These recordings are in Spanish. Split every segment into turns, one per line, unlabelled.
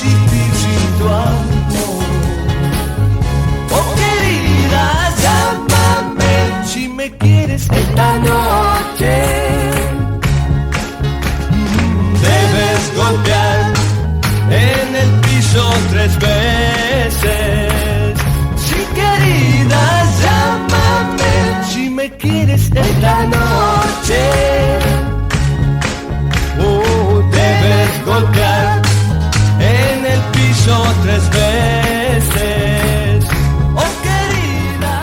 recibir tu amor. Oh querida, llámame si me quieres esta noche. Debes golpear en el piso 3 veces. Sí, querida, llámame si me quieres esta noche. Debes golpear en el piso 3 veces. Oh querida,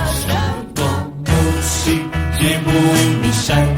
como si llevo en mi sangre